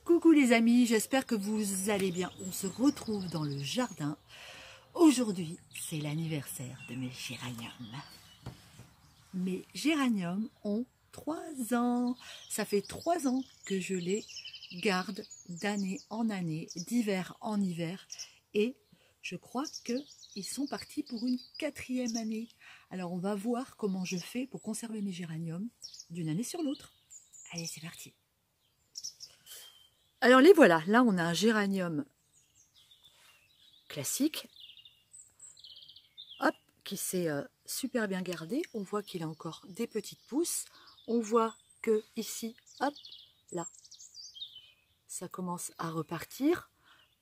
Coucou les amis, j'espère que vous allez bien. On se retrouve dans le jardin. Aujourd'hui, c'est l'anniversaire de mes géraniums. Mes géraniums ont 3 ans. Ça fait 3 ans que je les garde d'année en année, d'hiver en hiver. Et je crois qu'ils sont partis pour une 4e année. Alors on va voir comment je fais pour conserver mes géraniums d'une année sur l'autre. Allez, c'est parti. Alors les voilà, là on a un géranium classique, hop, qui s'est super bien gardé. On voit qu'il a encore des petites pousses. On voit que ici, hop, là, ça commence à repartir.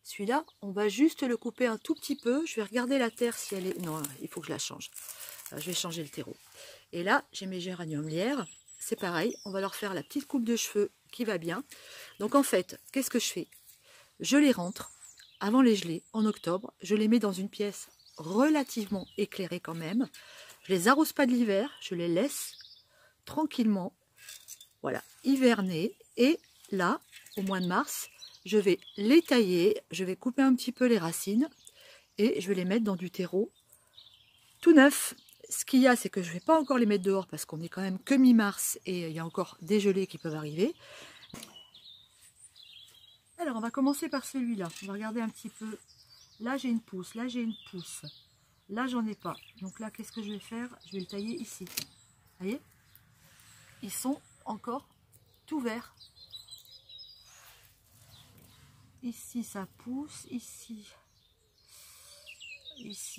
Celui-là, on va juste le couper un tout petit peu. Je vais regarder la terre si elle est... Non, il faut que je la change. Je vais changer le terreau. Et là, j'ai mes géraniums lierre. C'est pareil, on va leur faire la petite coupe de cheveux qui va bien. Donc en fait, qu'est-ce que je fais? Je les rentre avant les gelées en octobre. Je les mets dans une pièce relativement éclairée quand même. Je les arrose pas de l'hiver, je les laisse tranquillement, voilà, hiverner. Et là, au mois de mars, je vais les tailler, je vais couper un petit peu les racines et je vais les mettre dans du terreau tout neuf. Ce qu'il y a, c'est que je ne vais pas encore les mettre dehors parce qu'on est quand même que mi-mars et il y a encore des gelées qui peuvent arriver. Alors, on va commencer par celui-là. On va regarder un petit peu. Là, j'ai une pousse. Là, j'ai une pousse. Là, j'en ai pas. Donc là, qu'est-ce que je vais faire? Je vais le tailler ici. Vous voyez? Ils sont encore tout verts. Ici, ça pousse. Ici,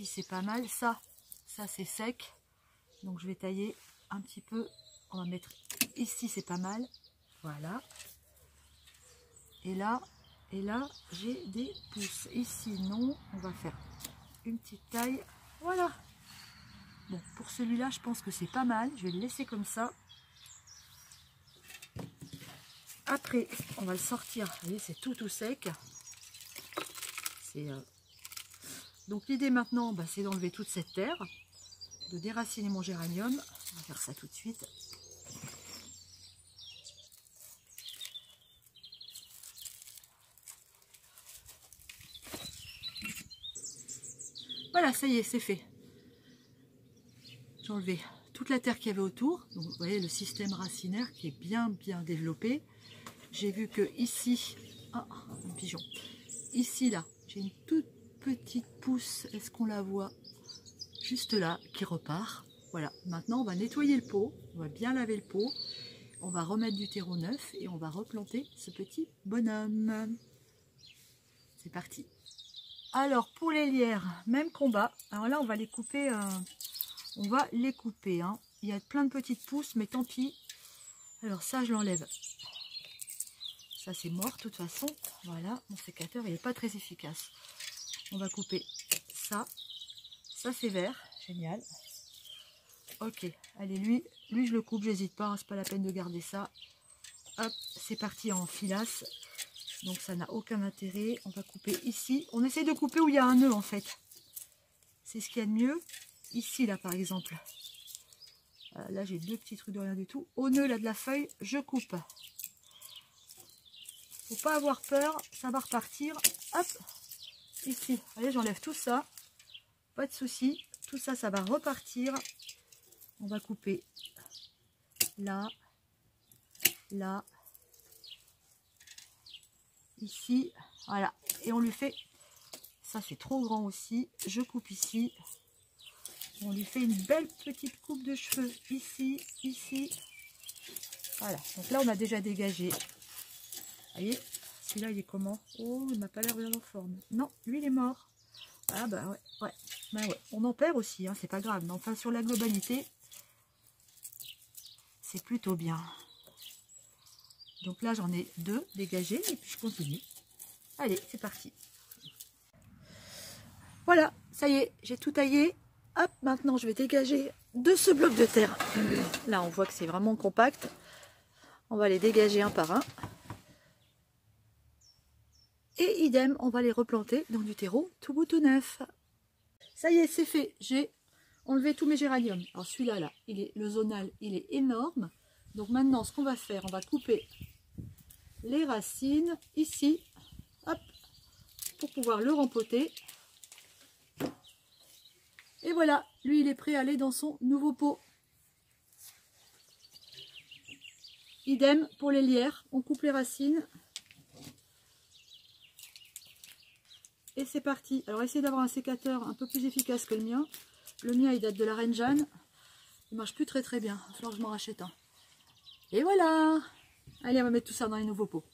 c'est pas mal. Ça c'est sec. Donc, je vais tailler un petit peu. On va mettre ici, c'est pas mal. Voilà. Et là, j'ai des pousses. Ici, non. On va faire une petite taille. Voilà. Bon, pour celui-là, je pense que c'est pas mal. Je vais le laisser comme ça. Après, on va le sortir. Vous voyez, c'est tout sec. Donc, l'idée maintenant, bah, c'est d'enlever toute cette terre, de déraciner mon géranium. On va faire ça tout de suite. Voilà, ça y est, c'est fait. J'ai enlevé toute la terre qu'il y avait autour. Donc, vous voyez le système racinaire qui est bien développé. J'ai vu que ici, ah, un pigeon. Ici, là, j'ai une toute petite pousse. Est-ce qu'on la voit? Juste là, qui repart. Voilà, maintenant, on va nettoyer le pot. On va bien laver le pot. On va remettre du terreau neuf et on va replanter ce petit bonhomme. C'est parti. Alors, pour les lierres, même combat. Alors là, on va les couper. On va les couper. Hein. Il y a plein de petites pousses, mais tant pis. Alors ça, je l'enlève. Ça, c'est mort de toute façon. Voilà, mon sécateur, il n'est pas très efficace. On va couper ça. Ça, c'est vert. Génial. Ok, allez, lui je le coupe, j'hésite pas. Hein, c'est pas la peine de garder ça. Hop, c'est parti en filasse. Donc, ça n'a aucun intérêt. On va couper ici. On essaie de couper où il y a un nœud, en fait. C'est ce qu'il y a de mieux. Ici, là, par exemple. Là, j'ai 2 petits trucs de rien du tout. Au nœud, là, de la feuille, je coupe. Faut pas avoir peur, ça va repartir. Hop, ici. Allez, j'enlève tout ça. Pas de souci. Tout ça, ça va repartir. On va couper là, là, ici. Voilà. Et on lui fait... Ça, c'est trop grand aussi. Je coupe ici. On lui fait une belle petite coupe de cheveux ici, ici. Voilà. Donc là, on a déjà dégagé. Vous voyez, celui-là, il est comment? Oh, il m'a pas l'air bien en forme. Non, lui, il est mort. Ah bah ouais. Bah ouais. On en perd aussi, hein, c'est pas grave. Mais enfin, sur la globalité, c'est plutôt bien. Donc là, j'en ai 2 dégagés et puis je continue. Allez, c'est parti. Voilà, ça y est, j'ai tout taillé. Hop, maintenant, je vais dégager de ce bloc de terre. Là, on voit que c'est vraiment compact. On va les dégager un par un. Et idem, on va les replanter dans du terreau tout beau tout neuf. Ça y est, c'est fait. J'ai enlevé tous mes géraniums. Alors celui-là, là, le zonal, il est énorme. Donc maintenant, ce qu'on va faire, on va couper les racines ici, hop, pour pouvoir le rempoter. Et voilà, lui il est prêt à aller dans son nouveau pot. Idem pour les lierres, on coupe les racines. Et c'est parti. Alors essayez d'avoir un sécateur un peu plus efficace que le mien. Le mien il date de la Reine Jeanne. Il marche plus très bien. Il va falloir que je m'en rachète un. Et voilà. Allez, on va mettre tout ça dans les nouveaux pots.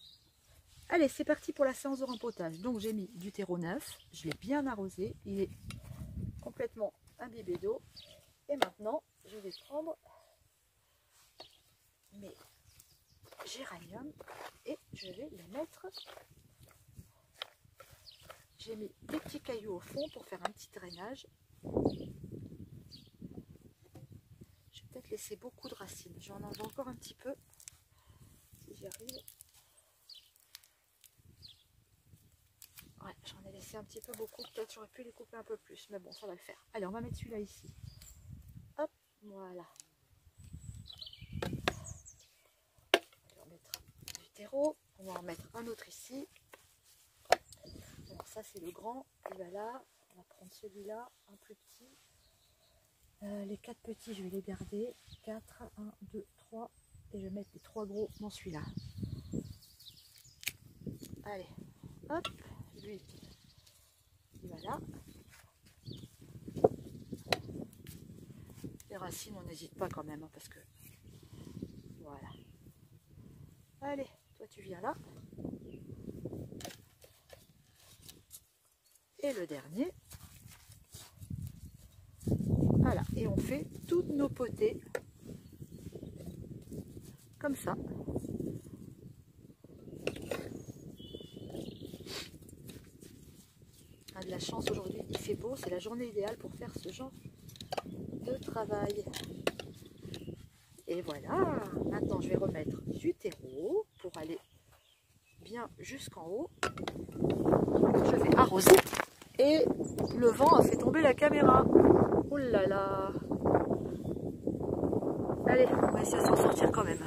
Allez, c'est parti pour la séance de rempotage. Donc j'ai mis du terreau neuf. Je l'ai bien arrosé. Il est complètement imbibé d'eau. Et maintenant, je vais prendre mes géraniums et je vais les mettre. J'ai mis des petits cailloux au fond pour faire un petit drainage. Je vais peut-être laisser beaucoup de racines. J'en enlève encore un petit peu, si j'y arrive. Ouais, j'en ai laissé un petit peu beaucoup. Peut-être j'aurais pu les couper un peu plus, mais bon, ça va le faire. Allez, on va mettre celui-là ici. Hop, voilà. On va mettre du terreau. On va en mettre un autre ici. Alors ça c'est le grand, il va là, on va prendre celui-là, un plus petit. Les 4 petits je vais les garder, 4, 1, 2, 3, et je vais mettre les 3 gros dans celui-là. Allez, hop, lui, il va là. Les racines on n'hésite pas quand même, hein, parce que, voilà. Allez, toi tu viens là. Et le dernier, voilà, et on fait toutes nos potées comme ça. On a de la chance aujourd'hui, il fait beau, c'est la journée idéale pour faire ce genre de travail. Et voilà, maintenant je vais remettre du terreau pour aller bien jusqu'en haut. Je vais arroser. Et le vent a fait tomber la caméra. Oh là là. Allez, on va essayer de s'en sortir quand même.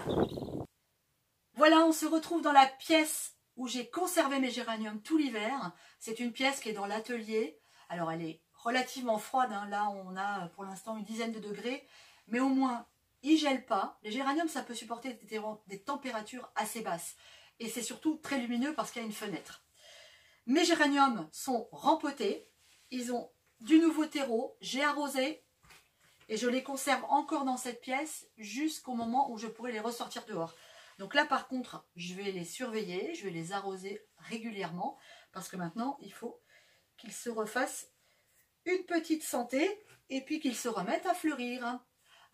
Voilà, on se retrouve dans la pièce où j'ai conservé mes géraniums tout l'hiver. C'est une pièce qui est dans l'atelier. Alors elle est relativement froide, hein. Là on a pour l'instant une dizaine de degrés. Mais au moins, ils ne gèlent pas. Les géraniums, ça peut supporter des températures assez basses. Et c'est surtout très lumineux parce qu'il y a une fenêtre. Mes géraniums sont rempotés, ils ont du nouveau terreau, j'ai arrosé et je les conserve encore dans cette pièce jusqu'au moment où je pourrai les ressortir dehors. Donc là par contre, je vais les surveiller, je vais les arroser régulièrement parce que maintenant il faut qu'ils se refassent une petite santé et puis qu'ils se remettent à fleurir.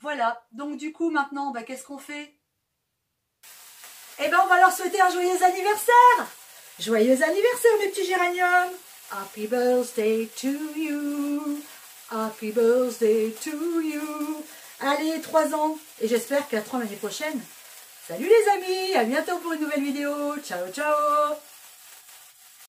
Voilà, donc du coup maintenant, qu'est-ce qu'on fait? Eh bien on va leur souhaiter un joyeux anniversaire! Joyeux anniversaire mes petits géraniums! Happy birthday to you! Happy birthday to you! Allez, 3 ans! Et j'espère qu'à 3 l'année prochaine. Salut les amis! À bientôt pour une nouvelle vidéo! Ciao, ciao!